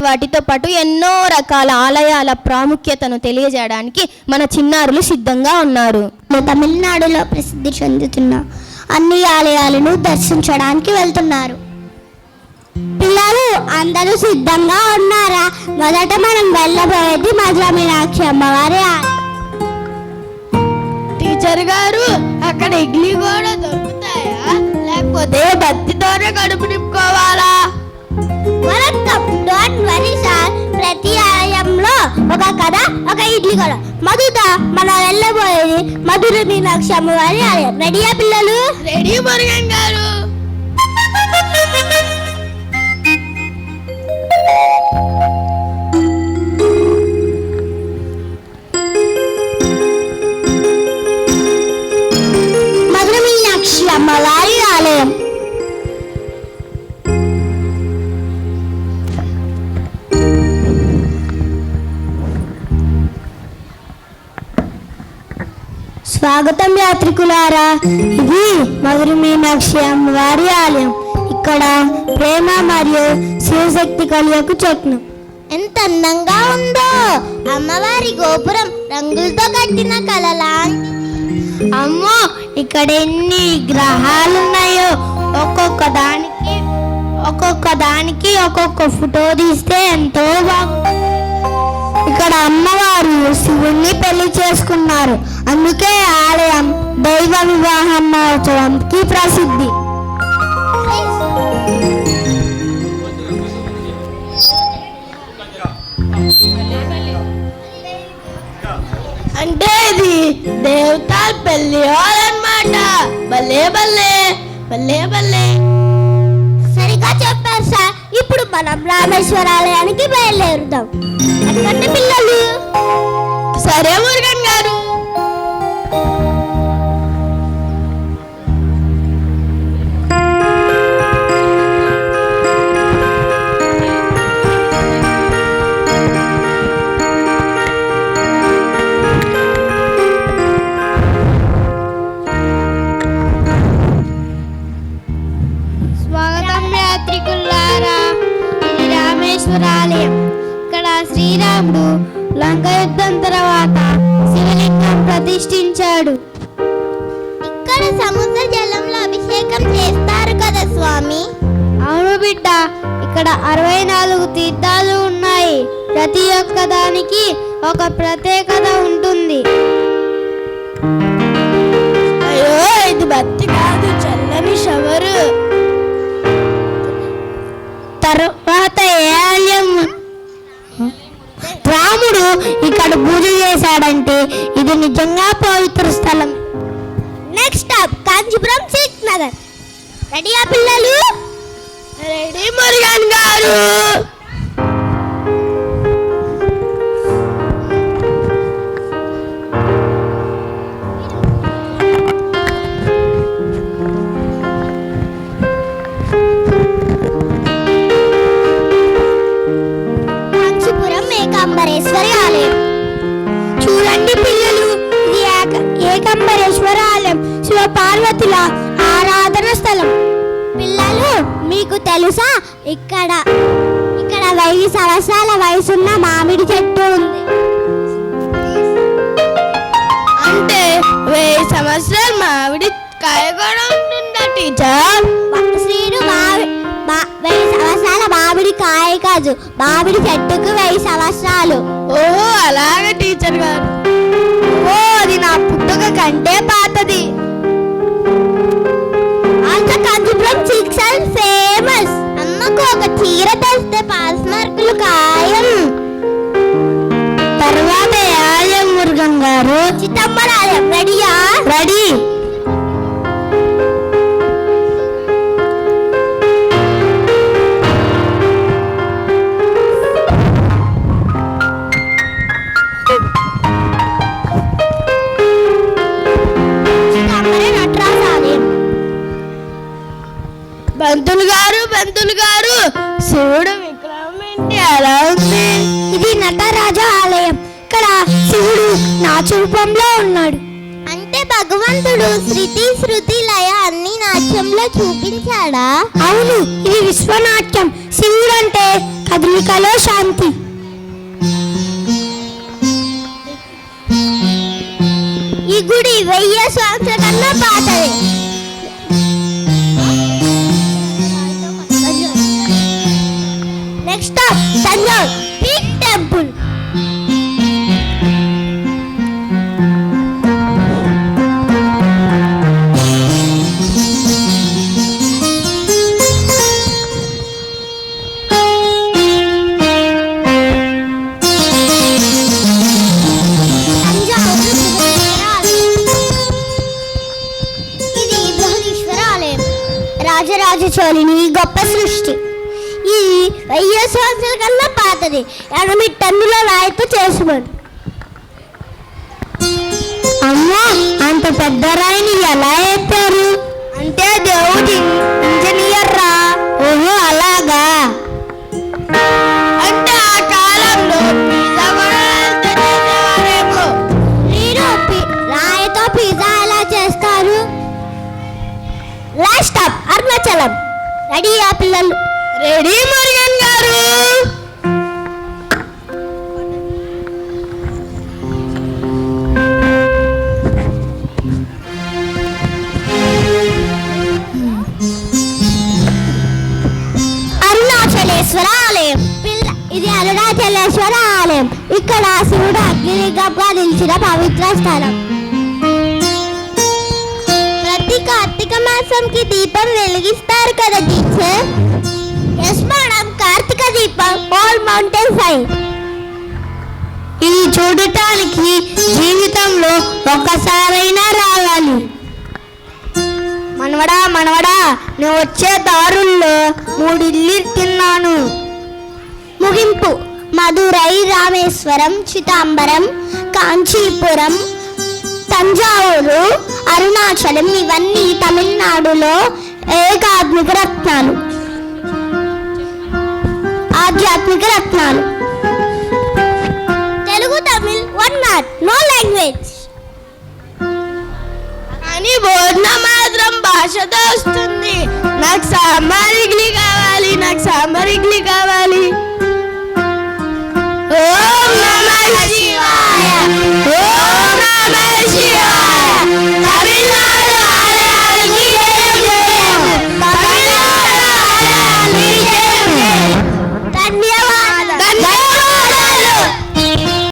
వాటితో పాటు ఎన్నో రకాల ఆలయాల ప్రాముఖ్యతను తెలియజేయడానికి మన చిన్నారులు సిద్ధంగా ఉన్నారు. తమిళనాడులో ప్రసిద్ధి చెందుతున్న అన్ని ఆలయాలను దర్శించడానికి వెళ్తున్నారు. పిల్లలు అందరూ సిద్ధంగా ఉన్నారా? మొదట మనం వెళ్ళబోయేది మధుర మీనాక్షి అమ్మవారి ఆలయం. టీచర్ గారు, అక్కడ ఇడ్లీ కూడా దొరుకుతాయా, లేకపోతే బత్తితోనే కడుపు నింపుకోవాలా? డోంట్ వరీ సార్, ప్రతి ఆలయంలో ఒక కథ, ఒక ఇడ్లీ కూడా. మొదట మనం వెళ్ళబోయేది మధుర మీనాక్షి అమ్మవారి ఆలయం. రెడీయా పిల్లలు? రెడీ మురుగన్ గారు. మధుర మీనాక్షి అమ్మవారి ఆలయం. స్వాగతం యాత్రికులారా, ఇది మధుర మీనాక్షి అమ్మవారి ఆలయం. ఇక్కడ ప్రేమ మరియు శివశక్తి కలయిక చిహ్నం. ఎంత అందంగా ఉందో అమ్మవారి గోపురం, రంగులతో కట్టిన కలలా. అమ్మో, ఇక్కడ ఎన్ని గ్రహాలున్నాయో! ఒక్కొక్క దానికి ఒక్కొక్క ఫోటో తీస్తే ఎంతో బాగుంది. ఇక్కడ అమ్మవారు శివుణ్ణి పెళ్లి చేసుకున్నారు, అందుకే ఆలయం దైవ వివాహం మహోత్సవంకి ప్రసిద్ధి. అంటే ఇది దేవతల పెళ్లి హాల్ అన్నమాట. భలే భలే భలే భలే. సరిగా చెప్పారు సార్. ఇప్పుడు మనం రామేశ్వర ఆలయానికి బయలుదేరుదాం. ఎక్కడి పిల్లలు? సరే మురుగన్ గారు. స్వాగతం యాత్రికులారా, ఇది రామేశ్వర ఆలయం. ఇక్కడ శ్రీరాముడు లంక యుద్ధం తర్వాత శివలింగం ప్రతిష్ఠించాడు. ఇక్కడ సముద్ర జలంలో అభిషేకం చేస్తారు కదా స్వామి? అవును బిడ్డ, ఇక్కడ 64 తీర్థాలు ఉన్నాయి. ప్రతి ఒక్క దానికి ఒక ప్రత్యేకత ఉంటుంది. అయ్యో, ఇది బత్తి కాదు, చల్లని షవరు. తర్వాత ఏ ఆలయం? రాముడు ఇక్కడ పూజ చేశాడంటే ఇది నిజంగా పవిత్ర స్థలం. Next stop Kanchipuram silk Nagar. రెడీయా పిల్లలు? రెడీ మురుగన్ గారు. ఏకాంబరేశ్వరి ఆలయం. చూడండి పిల్లలు, ఇది ఏకాంబరేశ్వర ఆలయం, శివ పార్వతుల ఆరాధన స్థలం. పిల్లలు, మీకు తెలుసా ఇక్కడ 1000 సంవత్సరాల వయసున్న మామిడి చెట్టు ఉంది. అంటే 1000 సంవత్సరాలు మామిడి కాయ కూడా ఉంటుందా టీచర్? శ్రీను 1000 సంవత్సరాల మామిడి కాయ కాదు, మామిడి చెట్టుకు 1000 సంవత్సరాలు. ఓహో, అలాగే టీచర్ గారు. ఓ, అది నా పుట్టుక కంటే పాతది. Kanchipuram silks and famous. అమ్మకు ఒక చీర తెస్తే పాస్ మార్కులు ఖాయం. తర్వాత ఆలయం మురుగన్ గారు. చిదంబర ఆలయం. రెడీయా? రెడీ. పంతులు గారు, శివుడు విగ్రహం ఏంటి అలా ఉంది? ఇది నటరాజ ఆలయం. ఇక్కడ శివుడు నాట్య రూపంలో ఉన్నాడు. అంటే భగవంతుడు శృతి శృతి లయ అన్ని నాట్యంలో చూపించాడా? అవును, ఇది విశ్వనాట్యం. శివుడు అంటే కదలికలో శాంతి. ఈ గుడి 1000 సంవత్సరాల కన్నా పాతది. Next stop Thanjavur big temple. Rajaraja చోళుని గొప్ప సృష్టి. ఇది 1000 సంవత్సరాల కన్నా పాతది. 80 టన్నుల రాయితో చేసిబడి. అమ్మో, అంత పెద్ద రాయిని ఎలా ఎత్తారు? అంటే దేవుడి ఇంజనీర్ రా. ఓహో, అలాగా. అంటే ఆ కాలంలో పిజ్జా కూడా చేసేవారేమో. మీరు రాయితో పిజ్జా ఎలా చేస్తారు? Last stop Arunachalam. రెడీయా పిల్లలు? రెడీ మురుగన్ గారు. అరుణాచలేశ్వర ఆలయం. ఇది అరుణాచలేశ్వర ఆలయం. ఇక్కడ శివుడు అగ్నిలింగంగా నిలిచిన పవిత్ర స్థలం. ప్రతి కార్తీక మాసంకి దీపం వెలిగిస్తారు కదా టీచర్? ఎస్ మేడం, కార్తీక దీపం ఆల్ మౌంటైన్ సైడ్. ఇది చూడటానికి జీవితంలో ఒక్కసారైనా రావాలి. మనవడా, నేను వచ్చే దారుల్లో 3 ఇడ్లీ తిన్నాను. ముగింపు: మదురై, రామేశ్వరం, చిదంబరం, కాంచీపురం, తంజావూరు, అరుణాచలం ఇవన్నీ తమిళనాడులో ఆధ్యాత్మిక రత్నాలు. Telugu Tamil one not, no language. కానీ భోజనం మాత్రం భాషతో వస్తుంది. నాకు సాంబార్ ఇడ్లీ కావాలి. ఓం నమః శివాయ.